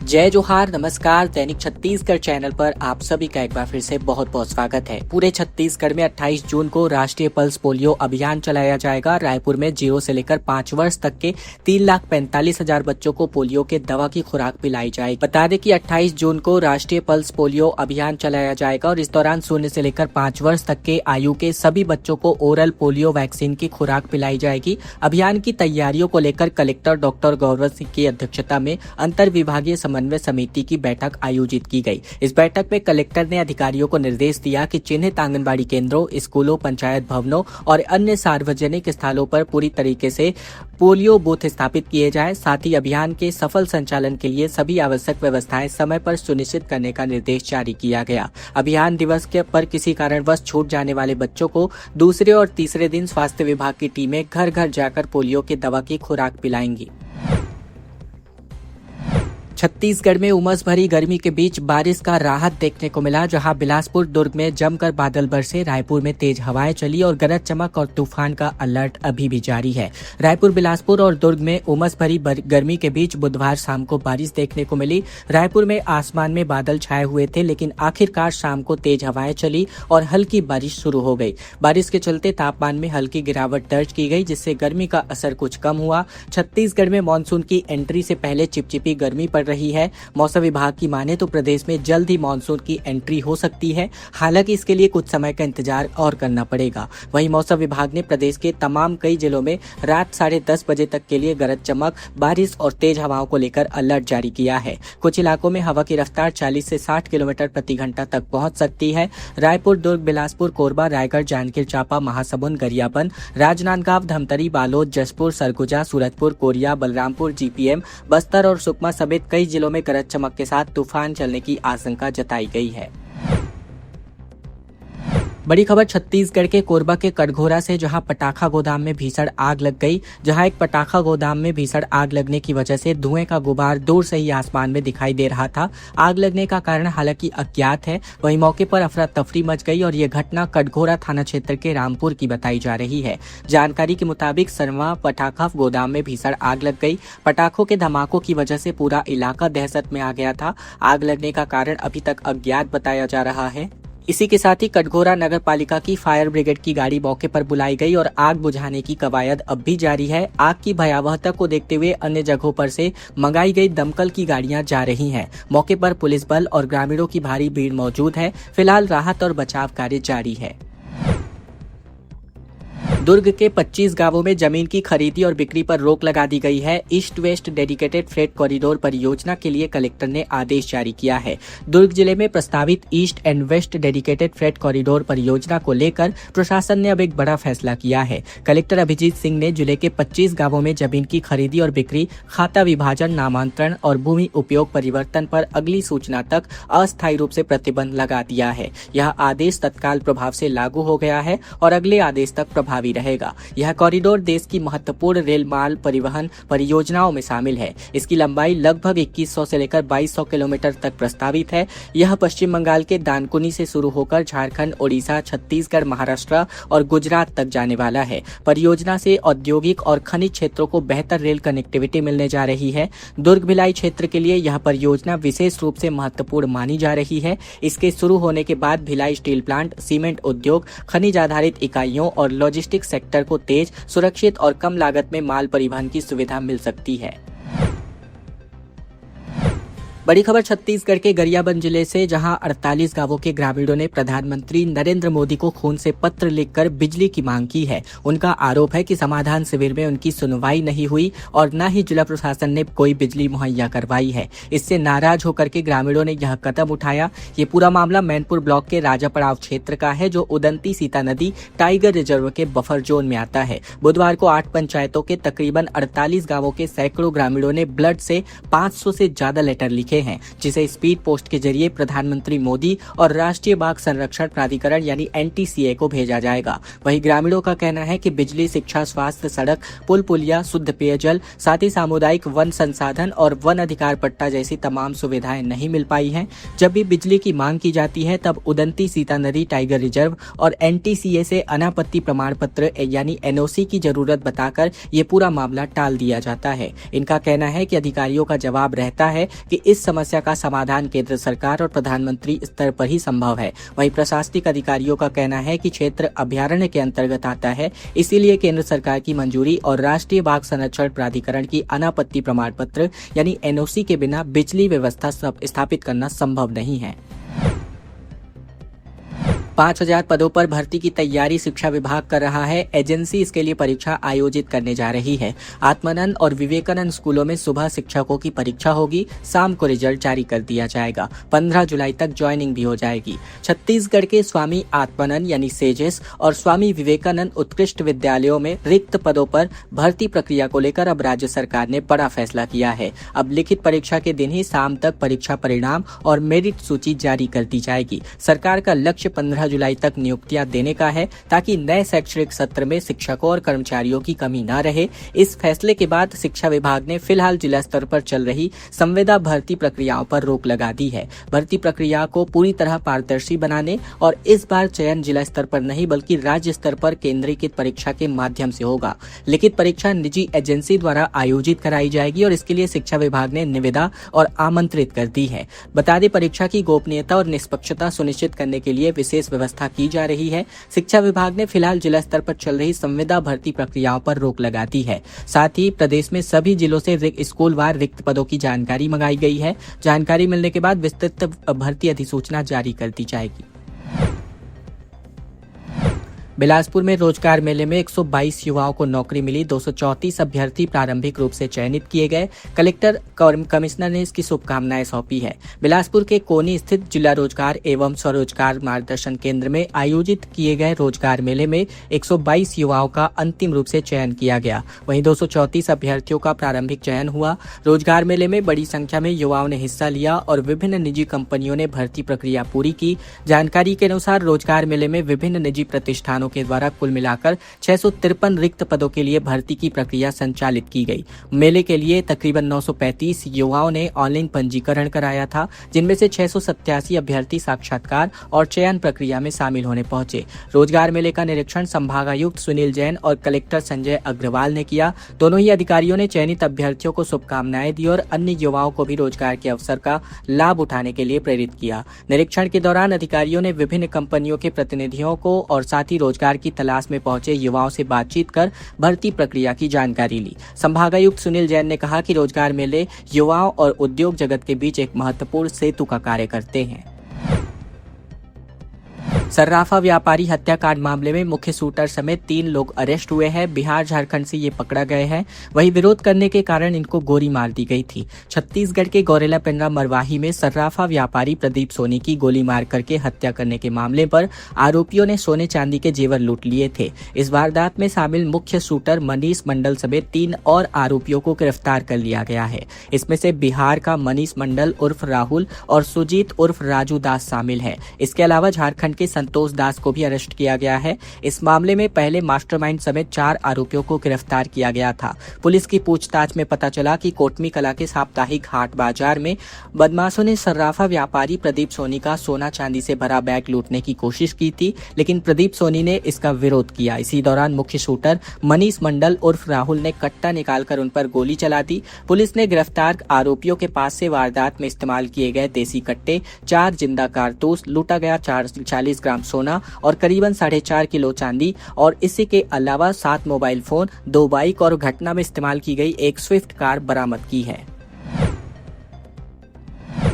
जय जोहार, नमस्कार। दैनिक छत्तीसगढ़ चैनल पर आप सभी का एक बार फिर से बहुत बहुत स्वागत है। पूरे छत्तीसगढ़ में 28 जून को राष्ट्रीय पल्स पोलियो अभियान चलाया जाएगा। रायपुर में 0 से लेकर 5 वर्ष तक के 3,45,000 बच्चों को पोलियो के दवा की खुराक पिलाई जाएगी। बता दें कि 28 जून को राष्ट्रीय पल्स पोलियो अभियान चलाया जाएगा और इस दौरान 0 से लेकर 5 वर्ष तक के आयु के सभी बच्चों को ओरल पोलियो वैक्सीन की खुराक पिलाई जाएगी। अभियान की तैयारियों को लेकर कलेक्टर डॉक्टर गौरव सिंह की अध्यक्षता में अंतर विभागीय समन्वय समिति की बैठक आयोजित की गई। इस बैठक में कलेक्टर ने अधिकारियों को निर्देश दिया कि चिन्हित आंगनबाड़ी केंद्रों, स्कूलों, पंचायत भवनों और अन्य सार्वजनिक स्थलों पर पूरी तरीके से पोलियो बूथ स्थापित किए जाए। साथ ही अभियान के सफल संचालन के लिए सभी आवश्यक व्यवस्थाएं समय पर सुनिश्चित करने का निर्देश जारी किया गया। अभियान दिवस के पर किसी कारणवश छूट जाने वाले बच्चों को दूसरे और तीसरे दिन स्वास्थ्य विभाग की टीमें घर घर जाकर पोलियो की दवा की खुराक पिलाएंगी। छत्तीसगढ़ में उमस भरी गर्मी के बीच बारिश का राहत देखने को मिला, जहां बिलासपुर, दुर्ग में जमकर बादल बरसे, रायपुर में तेज हवाएं चली और गरज चमक और तूफान का अलर्ट अभी भी जारी है। रायपुर, बिलासपुर और दुर्ग में उमस भरी गर्मी के बीच बुधवार शाम को बारिश देखने को मिली। रायपुर में आसमान में बादल छाए हुए थे, लेकिन आखिरकार शाम को तेज हवाएं चली और हल्की बारिश शुरू हो गई। बारिश के चलते तापमान में हल्की गिरावट दर्ज की गई, जिससे गर्मी का असर कुछ कम हुआ। छत्तीसगढ़ में मानसून की एंट्री से पहले चिपचिपी गर्मी पड़ रही है। मौसम विभाग की माने तो प्रदेश में जल्द ही मानसून की एंट्री हो सकती है। हालांकि इसके लिए कुछ समय का इंतजार और करना पड़ेगा। वहीं मौसम विभाग ने प्रदेश के तमाम कई जिलों में रात 10:30 बजे तक के लिए गरज चमक, बारिश और तेज हवाओं को लेकर अलर्ट जारी किया है। कुछ इलाकों में हवा की रफ्तार 40 से 60 किलोमीटर प्रति घंटा तक पहुंच सकती है। रायपुर, दुर्ग, बिलासपुर, कोरबा, रायगढ़, जांजगीर चांपा, महासमुंद, गरियाबंद, राजनांदगांव, धमतरी, बालोद, जशपुर, सरगुजा, सूरजपुर, कोरिया, बलरामपुर, जीपीएम, बस्तर और सुकमा समेत कई जिलों में गरज चमक के साथ तूफान चलने की आशंका जताई गई है। बड़ी खबर छत्तीसगढ़ के कोरबा के कटघोरा से, जहां पटाखा गोदाम में भीषण आग लग गई। जहां एक पटाखा गोदाम में भीषण आग लगने की वजह से धुएं का गुबार दूर से ही आसमान में दिखाई दे रहा था। आग लगने का कारण हालांकि अज्ञात है। वहीं मौके पर अफरा तफरी मच गई और यह घटना कटघोरा थाना क्षेत्र के रामपुर की बताई जा रही है। जानकारी के मुताबिक सरवा पटाखा गोदाम में भीषण आग लग गई। पटाखों के धमाकों की वजह से पूरा इलाका दहशत में आ गया था। आग लगने का कारण अभी तक अज्ञात बताया जा रहा है। इसी के साथ ही कटघोरा नगर पालिका की फायर ब्रिगेड की गाड़ी मौके पर बुलाई गई और आग बुझाने की कवायद अब भी जारी है। आग की भयावहता को देखते हुए अन्य जगहों पर से मंगाई गई दमकल की गाड़ियां जा रही हैं। मौके पर पुलिस बल और ग्रामीणों की भारी भीड़ मौजूद है। फिलहाल राहत और बचाव कार्य जारी है। दुर्ग के 25 गांवों में जमीन की खरीदी और बिक्री पर रोक लगा दी गई है। East west dedicated freight corridor परियोजना के लिए कलेक्टर ने आदेश जारी किया है। दुर्ग जिले में प्रस्तावित east and west dedicated freight corridor परियोजना को लेकर प्रशासन ने अब एक बड़ा फैसला किया है। कलेक्टर अभिजीत सिंह ने जिले के 25 गांवों में जमीन की खरीदी और बिक्री, खाता विभाजन, नामांतरण और भूमि उपयोग परिवर्तन पर अगली सूचना तक अस्थायी रूप से प्रतिबंध लगा दिया है। यह आदेश तत्काल प्रभाव से लागू हो गया है और अगले आदेश तक प्रभावी रहेगा। यह कॉरिडोर देश की महत्वपूर्ण रेल माल परिवहन परियोजनाओं में शामिल है। इसकी लंबाई लगभग 2100 से लेकर 2200 किलोमीटर तक प्रस्तावित है। यह पश्चिम बंगाल के दानकुनी से शुरू होकर झारखंड, ओडिशा, छत्तीसगढ़, महाराष्ट्र और गुजरात तक जाने वाला है। परियोजना से औद्योगिक और खनिज क्षेत्रों को बेहतर रेल कनेक्टिविटी मिलने जा रही है। दुर्ग भिलाई क्षेत्र के लिए यह परियोजना विशेष रूप से महत्वपूर्ण मानी जा रही है। इसके शुरू होने के बाद भिलाई स्टील प्लांट, सीमेंट उद्योग, खनिज आधारित इकाइयों और लॉजिस्टिक सेक्टर को तेज, सुरक्षित और कम लागत में माल परिवहन की सुविधा मिल सकती है। बड़ी खबर छत्तीसगढ़ के गरियाबंद जिले से, जहां 48 गांवों के ग्रामीणों ने प्रधानमंत्री नरेंद्र मोदी को खून से पत्र लिखकर बिजली की मांग की है। उनका आरोप है कि समाधान शिविर में उनकी सुनवाई नहीं हुई और न ही जिला प्रशासन ने कोई बिजली मुहैया करवाई है। इससे नाराज होकर के ग्रामीणों ने यह कदम उठाया। ये पूरा मामला मैनपुर ब्लॉक के राजापड़ाव क्षेत्र का है, जो उदंती सीता नदी टाइगर रिजर्व के बफर जोन में आता है। बुधवार को 8 पंचायतों के तकरीबन 48 गाँवों के सैकड़ों ग्रामीणों ने ब्लड से 500 से ज्यादा लेटर लिखे हैं, जिसे स्पीड पोस्ट के जरिए प्रधानमंत्री मोदी और राष्ट्रीय बाघ संरक्षण प्राधिकरण यानी NTCA को भेजा जाएगा। वहीं ग्रामीणों का कहना है कि बिजली, शिक्षा, स्वास्थ्य, सड़क, पुल पुलिया, शुद्ध पेयजल, साथ ही सामुदायिक वन संसाधन और वन अधिकार पट्टा जैसी तमाम सुविधाएं नहीं मिल पाई हैं। जब भी बिजली की मांग की जाती है, तब उदंती सीता नदी टाइगर रिजर्व और NTCA से अनापत्ति प्रमाण पत्र यानी NOC की जरूरत बताकर ये पूरा मामला टाल दिया जाता है। इनका कहना है कि अधिकारियों का जवाब रहता है कि इस इस समस्या का समाधान केंद्र सरकार और प्रधानमंत्री स्तर पर ही संभव है। वहीं प्रशासनिक अधिकारियों का कहना है कि क्षेत्र अभयारण्य के अंतर्गत आता है, इसीलिए केंद्र सरकार की मंजूरी और राष्ट्रीय बाघ संरक्षण प्राधिकरण की अनापत्ति प्रमाण पत्र यानी एनओसी के बिना बिजली व्यवस्था स्थापित करना संभव नहीं है। 5000 पदों पर भर्ती की तैयारी शिक्षा विभाग कर रहा है। एजेंसी इसके लिए परीक्षा आयोजित करने जा रही है। आत्मानंद और विवेकानंद स्कूलों में सुबह शिक्षकों की परीक्षा होगी, शाम को रिजल्ट जारी कर दिया जाएगा। 15 जुलाई तक ज्वाइनिंग भी हो जाएगी। छत्तीसगढ़ के स्वामी आत्मानंद यानी सेजेस और स्वामी विवेकानंद उत्कृष्ट विद्यालयों में रिक्त पदों पर भर्ती प्रक्रिया को लेकर अब राज्य सरकार ने बड़ा फैसला किया है। अब लिखित परीक्षा के दिन ही शाम तक परीक्षा परिणाम और मेरिट सूची जारी कर दी जाएगी। सरकार का लक्ष्य 15 जुलाई तक नियुक्तियां देने का है, ताकि नए शैक्षणिक सत्र में शिक्षकों और कर्मचारियों की कमी न रहे। इस फैसले के बाद शिक्षा विभाग ने फिलहाल जिला स्तर पर चल रही संविदा भर्ती प्रक्रियाओं पर रोक लगा दी है। भर्ती प्रक्रिया को पूरी तरह पारदर्शी बनाने और इस बार चयन जिला स्तर पर नहीं बल्कि राज्य स्तर पर केंद्रीकृत परीक्षा के माध्यम से होगा। लिखित परीक्षा निजी एजेंसी द्वारा आयोजित कराई जाएगी और इसके लिए शिक्षा विभाग ने निविदा और आमंत्रित कर दी है। बता दें, परीक्षा की गोपनीयता और निष्पक्षता सुनिश्चित करने के लिए विशेष व्यवस्था की जा रही है। शिक्षा विभाग ने फिलहाल जिला स्तर पर चल रही संविदा भर्ती प्रक्रियाओं पर रोक लगा दी है। साथ ही प्रदेश में सभी जिलों से स्कूलवार रिक्त पदों की जानकारी मंगाई गई है। जानकारी मिलने के बाद विस्तृत भर्ती अधिसूचना जारी कर दी जाएगी। बिलासपुर में रोजगार मेले में 122 युवाओं को नौकरी मिली। 234 अभ्यर्थी प्रारंभिक रूप से चयनित किए गए। कलेक्टर कमिश्नर ने इसकी शुभकामनाएं सौंपी है। बिलासपुर के कोनी स्थित जिला रोजगार एवं स्वरोजगार मार्गदर्शन केंद्र में आयोजित किए गए रोजगार मेले में 122 युवाओं का अंतिम रूप से चयन किया गया। वहीं 234 अभ्यर्थियों का प्रारंभिक चयन हुआ। रोजगार मेले में बड़ी संख्या में युवाओं ने हिस्सा लिया और विभिन्न निजी कंपनियों ने भर्ती प्रक्रिया पूरी की। जानकारी के अनुसार रोजगार मेले में विभिन्न निजी प्रतिष्ठानों के द्वारा कुल मिलाकर 653 रिक्त पदों के लिए भर्ती की प्रक्रिया संचालित की गई। मेले के लिए तकरीबन 935 युवाओं ने ऑनलाइन पंजीकरण कराया था, जिनमें से 687 अभ्यर्थी साक्षात्कार और चयन प्रक्रिया में शामिल होने पहुंचे। रोजगार मेले का निरीक्षण संभागायुक्त सुनील जैन और कलेक्टर संजय अग्रवाल ने किया। दोनों ही अधिकारियों ने चयनित अभ्यर्थियों को शुभकामनाएं दी और अन्य युवाओं को भी रोजगार के अवसर का लाभ उठाने के लिए प्रेरित किया। निरीक्षण के दौरान अधिकारियों ने विभिन्न कंपनियों के प्रतिनिधियों को और साथ ही रोजगार की तलाश में पहुंचे युवाओं से बातचीत कर भर्ती प्रक्रिया की जानकारी ली। संभागायुक्त सुनील जैन ने कहा कि रोजगार मेले युवाओं और उद्योग जगत के बीच एक महत्वपूर्ण सेतु का कार्य करते हैं। सर्राफा व्यापारी हत्याकांड मामले में मुख्य शूटर समेत 3 लोग अरेस्ट हुए हैं। बिहार झारखंड से ये पकड़ा गए हैं। वहीं विरोध करने के कारण इनको गोली मार दी गई थी। छत्तीसगढ़ के गौरेला पेंड्रा मरवाही में सर्राफा व्यापारी प्रदीप सोनी की गोली मार करके हत्या करने के मामले पर आरोपियों ने सोने चांदी के जेवर लूट लिए थे। इस वारदात में शामिल मुख्य शूटर मनीष मंडल समेत 3 और आरोपियों को गिरफ्तार कर लिया गया है। इसमें से बिहार का मनीष मंडल उर्फ राहुल और सुजीत उर्फ राजू दास शामिल है। इसके अलावा झारखंड के संतोष दास को भी अरेस्ट किया गया है। इस मामले में पहले मास्टरमाइंड समेत 4 आरोपियों को गिरफ्तार किया गया था। पुलिस की पूछताछ में पता चला कि कोटमी कला के साप्ताहिक हाट बाजार में बदमाशों ने सर्राफा व्यापारी प्रदीप सोनी का सोना चांदी से भरा बैग लूटने की कोशिश की थी, लेकिन प्रदीप सोनी ने इसका विरोध किया। इसी दौरान मुख्य शूटर मनीष मंडल उर्फ राहुल ने कट्टा निकालकर उन पर गोली चला दी। पुलिस ने गिरफ्तार आरोपियों के पास से वारदात में इस्तेमाल किए गए देसी कट्टे, 4 जिंदा कारतूस, लूटा गया 40 ग्राम सोना और करीबन 4.5 किलो चांदी और इसी के अलावा 7 मोबाइल फोन, 2 बाइक और घटना में इस्तेमाल की गई एक स्विफ्ट कार बरामद की है।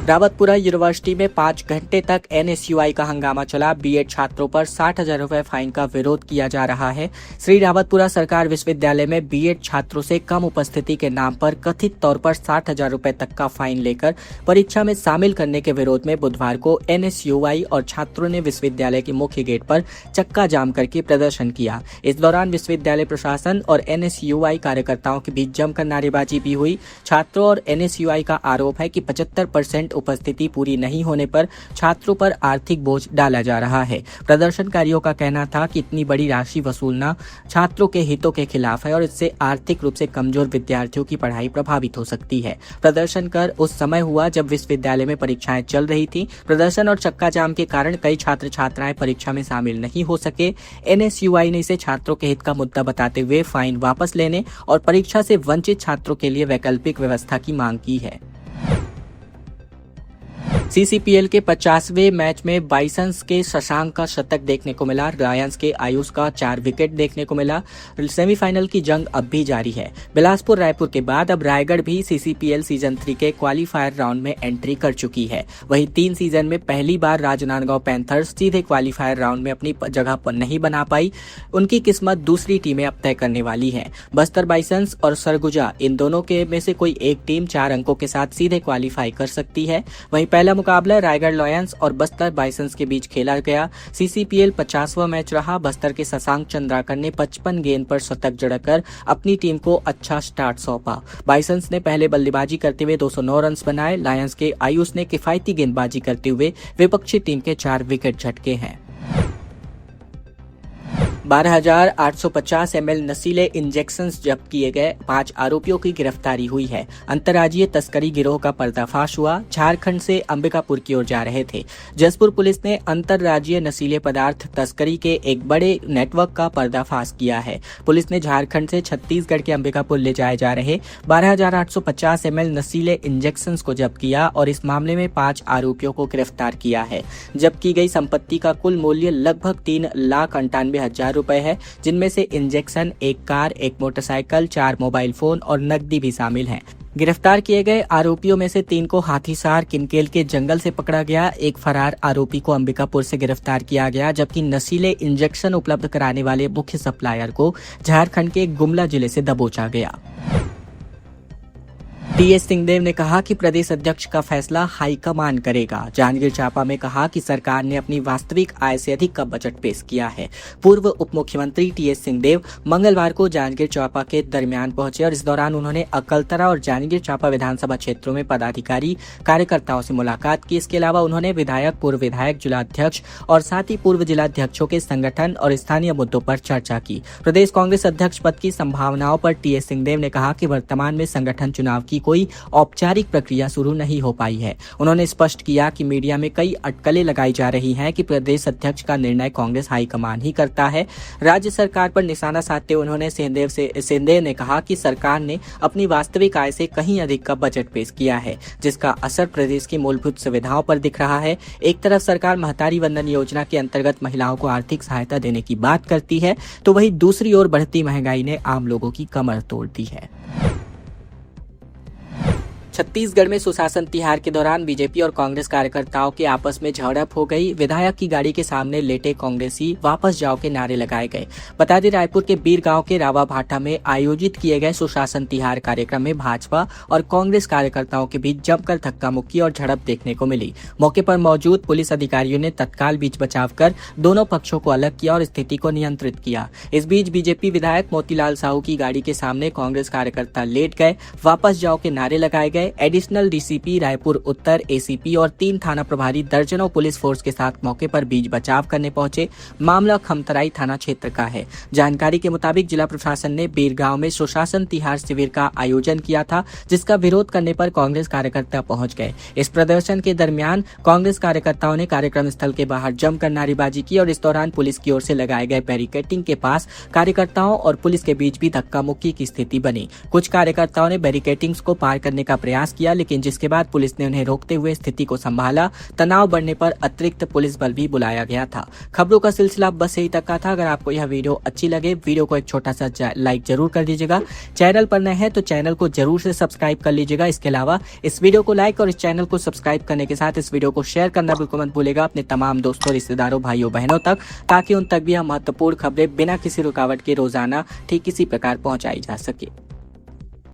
रावतपुरा यूनिवर्सिटी में 5 घंटे तक NSUI का हंगामा चला। बीएड छात्रों पर 60,000 रुपए फाइन का विरोध किया जा रहा है। श्री रावतपुरा सरकार विश्वविद्यालय में बीएड छात्रों से कम उपस्थिति के नाम पर कथित तौर पर 60,000 रुपए तक का फाइन लेकर परीक्षा में शामिल करने के विरोध में बुधवार को NSUI और छात्रों ने विश्वविद्यालय के मुख्य गेट पर चक्का जाम करके प्रदर्शन किया। इस दौरान विश्वविद्यालय प्रशासन और NSUI कार्यकर्ताओं के बीच जमकर नारेबाजी भी हुई। छात्रों और NSUI का आरोप है कि 75% उपस्थिति पूरी नहीं होने पर छात्रों पर आर्थिक बोझ डाला जा रहा है। प्रदर्शनकारियों का कहना था कि इतनी बड़ी राशि वसूलना छात्रों के हितों के खिलाफ है और इससे आर्थिक रूप से कमजोर विद्यार्थियों की पढ़ाई प्रभावित हो सकती है। प्रदर्शन कर उस समय हुआ जब विश्वविद्यालय में परीक्षाएं चल रही थी। प्रदर्शन और चक्का जाम के कारण कई छात्र छात्राएं परीक्षा में शामिल नहीं हो सके। NSUI ने इसे छात्रों के हित का मुद्दा बताते हुए फाइन वापस लेने और परीक्षा से वंचित छात्रों के लिए वैकल्पिक व्यवस्था की मांग की है। सीसीपीएल के 50वें मैच में बाइसंस के शशांक का शतक देखने को मिला। लायंस के आयुष का 4 विकेट देखने को मिला। सेमीफाइनल की जंग अब भी जारी है। बिलासपुर रायपुर के बाद अब रायगढ़ भी सीसीपीएल सीजन 3 के क्वालीफायर राउंड में एंट्री कर चुकी है। वहीं 3 सीजन में पहली बार राजनांदगांव पैंथर्स सीधे क्वालीफायर राउंड में अपनी जगह पर नहीं बना पाई। उनकी किस्मत दूसरी टीमें अब तय करने वाली हैं। बस्तर बाइसंस और सरगुजा इन दोनों के में से कोई एक टीम 4 अंकों के साथ सीधे क्वालीफाई कर सकती है। वहीं पहला मुकाबला रायगढ़ लायंस और बस्तर बाइसंस के बीच खेला गया। सीसीपीएल 50वां मैच रहा। बस्तर के शशांक चंद्राकर ने 55 गेंद पर शतक जड़कर अपनी टीम को अच्छा स्टार्ट सौंपा। बाइसंस ने पहले बल्लेबाजी करते हुए 209 रन बनाए। लायंस के आयुष ने किफायती गेंदबाजी करते हुए विपक्षी टीम के 4 विकेट झटके हैं। 12,850 ml नशीले इंजेक्शंस जब्त किए गए। 5 आरोपियों की गिरफ्तारी हुई है। अंतर्राज्यीय तस्करी गिरोह का पर्दाफाश हुआ। झारखंड से अंबिकापुर की ओर जा रहे थे। जसपुर पुलिस ने अंतर्राज्यीय नशीले पदार्थ तस्करी के एक बड़े नेटवर्क का पर्दाफाश किया है। पुलिस ने झारखंड से छत्तीसगढ़ के अंबिकापुर ले जाए जा रहे 12,850 ml नशीले इंजेक्शंस को जब्त किया और इस मामले में 5 आरोपियों को गिरफ्तार किया है। जब्त की गई संपत्ति का कुल मूल्य लगभग 3,98,000 रुपए है, जिनमें से इंजेक्शन, एक कार, एक मोटरसाइकिल, 4 मोबाइल फोन और नकदी भी शामिल हैं। गिरफ्तार किए गए आरोपियों में से 3 को हाथीसार किनकेल के जंगल से पकड़ा गया। एक फरार आरोपी को अंबिकापुर से गिरफ्तार किया गया, जबकि नशीले इंजेक्शन उपलब्ध कराने वाले मुख्य सप्लायर को झारखंड के गुमला जिले से दबोचा गया। टीएस सिंहदेव ने कहा कि प्रदेश अध्यक्ष का फैसला हाईकमान करेगा। जांजगीर चांपा में कहा कि सरकार ने अपनी वास्तविक आय से अधिक का बजट पेश किया है। पूर्व उप मुख्यमंत्री टीएस सिंहदेव मंगलवार को जांजगीर चांपा के दरमियान पहुंचे और इस दौरान उन्होंने अकलतरा और जांजगीर चांपा विधानसभा क्षेत्रों में पदाधिकारी कार्यकर्ताओं से मुलाकात की। इसके अलावा उन्होंने विधायक, पूर्व विधायक, जिलाध्यक्ष और साथ ही पूर्व जिलाध्यक्षों के संगठन और स्थानीय मुद्दों पर चर्चा की। प्रदेश कांग्रेस अध्यक्ष पद की संभावनाओं पर टीएस सिंहदेव ने कहा कि वर्तमान में संगठन चुनाव की कोई औपचारिक प्रक्रिया शुरू नहीं हो पाई है। उन्होंने स्पष्ट किया कि मीडिया में कई अटकलें लगाई जा रही हैं कि प्रदेश अध्यक्ष का निर्णय कांग्रेस हाईकमान ही करता है। राज्य सरकार पर निशाना साधते हुए उन्होंने सिंहदेव ने कहा कि सरकार ने अपनी वास्तविक आय से कहीं अधिक का बजट पेश किया है, जिसका असर प्रदेश की मूलभूत सुविधाओं पर दिख रहा है। एक तरफ सरकार महतारी वंदन योजना के अंतर्गत महिलाओं को आर्थिक सहायता देने की बात करती है, तो वहीं दूसरी ओर बढ़ती महंगाई ने आम लोगों की कमर तोड़ दी है। छत्तीसगढ़ में सुशासन तिहार के दौरान बीजेपी और कांग्रेस कार्यकर्ताओं के आपस में झड़प हो गई। विधायक की गाड़ी के सामने लेटे कांग्रेसी वापस जाओ के नारे लगाए गए। बता दें, रायपुर के बीर गांव के रावा भाटा में आयोजित किए गए सुशासन तिहार कार्यक्रम में भाजपा और कांग्रेस कार्यकर्ताओं के बीच जमकर धक्का मुक्की और झड़प देखने को मिली। मौके पर मौजूद पुलिस अधिकारियों ने तत्काल बीच बचाव कर दोनों पक्षों को अलग किया और स्थिति को नियंत्रित किया। इस बीच बीजेपी विधायक मोतीलाल साहू की गाड़ी के सामने कांग्रेस कार्यकर्ता लेट गए, वापस जाओ के नारे लगाए गए। एडिशनल डीसीपी रायपुर उत्तर, एसीपी और 3 थाना प्रभारी दर्जनों पुलिस फोर्स के साथ मौके पर बीच बचाव करने पहुंचे। मामला खमतराई थाना क्षेत्र का है। जानकारी के मुताबिक जिला प्रशासन ने बीरगांव में सुशासन तिहार शिविर का आयोजन किया था, जिसका विरोध करने पर कांग्रेस कार्यकर्ता पहुंच गए। इस प्रदर्शन के दरमियान कांग्रेस कार्यकर्ताओं ने कार्यक्रम स्थल के बाहर जमकर नारेबाजी की और इस दौरान पुलिस की ओर से लगाए गए बैरिकेडिंग के पास कार्यकर्ताओं और पुलिस के बीच भी धक्का मुक्की की स्थिति बनी। कुछ कार्यकर्ताओं ने बैरिकेडिंग्स को पार करने का प्रयास किया, लेकिन जिसके बाद पुलिस ने उन्हें रोकते हुए स्थिति को संभाला। तनाव बढ़ने पर अतिरिक्त पुलिस बल भी बुलाया गया था। खबरों का सिलसिला बस यही तक का था। अगर आपको यह वीडियो अच्छी लगे, वीडियो को एक छोटा सा लाइक जरूर कर दीजिएगा। चैनल पर नए हैं तो चैनल को जरूर से सब्सक्राइब कर लीजिएगा। इसके अलावा इस वीडियो को लाइक और इस चैनल को सब्सक्राइब करने के साथ इस वीडियो को शेयर करना बिल्कुल मत भूलेगा अपने तमाम दोस्तों, रिश्तेदारों, भाइयों, बहनों तक, ताकि उन तक भी यह महत्वपूर्ण खबरें बिना किसी रुकावट के रोजाना ठीक इसी प्रकार पहुंचाई जा सके।